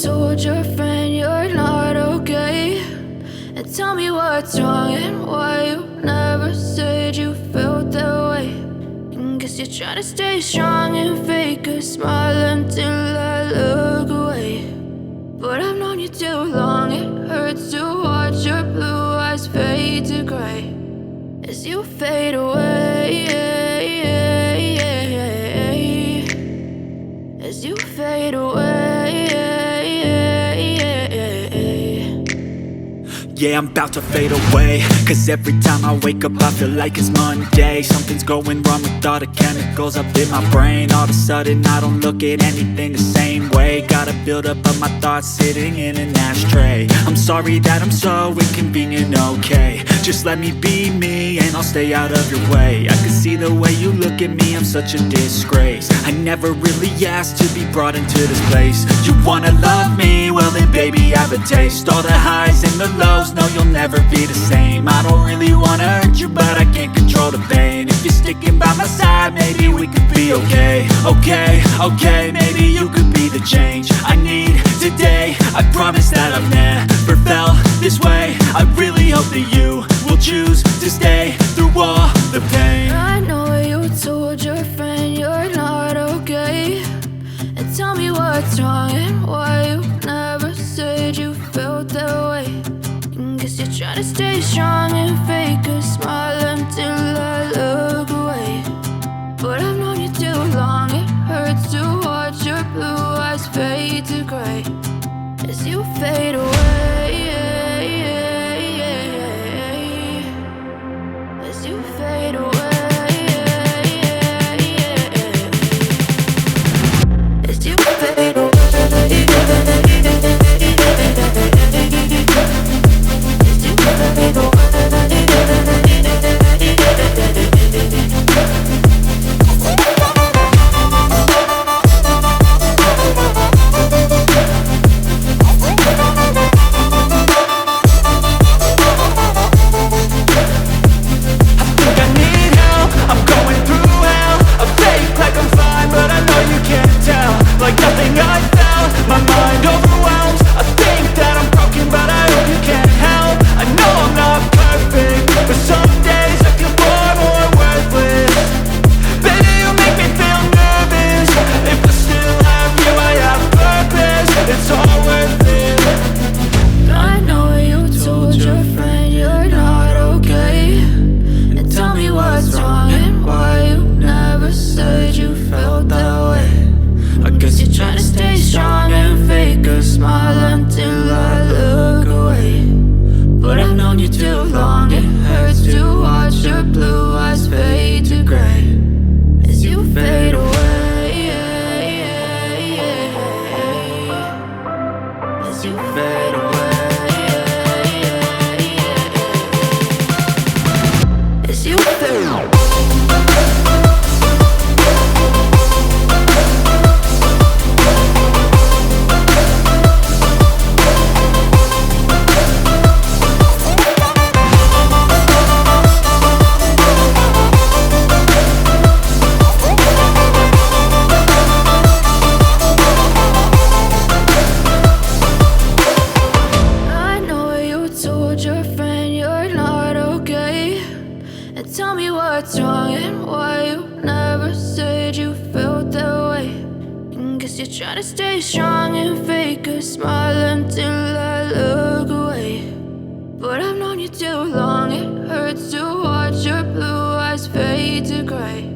told your friend you're not okay? And tell me what's wrong and why you never said you felt that way. And guess you're trying to stay strong and fake a smile until I look away. But I've known you too long, it hurts to watch your blue eyes fade to gray as you fade away, as you fade away. Yeah, I'm about to fade away, cause every time I wake up I feel like it's Monday. Something's going wrong with all the chemicals up in my brain. All of a sudden I don't look at anything the same way. Gotta build up of my thoughts sitting in an ashtray. I'm sorry that I'm so inconvenient, okay? Just let me be me and I'll stay out of your way. I can see the way you look at me, I'm such a disgrace. I never really asked to be brought into this place. You wanna love me? Well then baby have a taste. All the highs and the lows, no you'll never be the same. I don't really wanna hurt you but I can't control the pain. If you're sticking by my side maybe we could be okay. Okay, maybe you could be the change I need today. I promise that I've never felt this way. I really hope that you will choose to stay through all the pain. I know you told your friend you're not okay. And tell me what's wrong and why you never said you felt that way. And guess you're trying to stay strong and fake a smile until I look away. But I've known you too long, it hurts to watch your blue eyes fade to gray as you fade away, as you fade away, as you fade away. Like nothing I felt, my mind overwhelmed. I think that I'm broken but I hope you can't help. I know I'm not perfect, but some days I feel far more worthless. Baby, you make me feel nervous. If I still have you, I have purpose. It's all worth it. I know you told your friend you're not okay. And tell me what's wrong and why you never said you felt that way. I guess you're trying to stay strong and fake a smile until I look away. But I've known you too long, it hurts to watch your blue eyes fade to gray as you fade away, as you fade away, as you fade away. Your friend you're not okay. And tell me what's wrong and why you never said you felt that way. And guess you're trying to stay strong and fake a smile until I look away. But I've known you too long, it hurts to watch your blue eyes fade to gray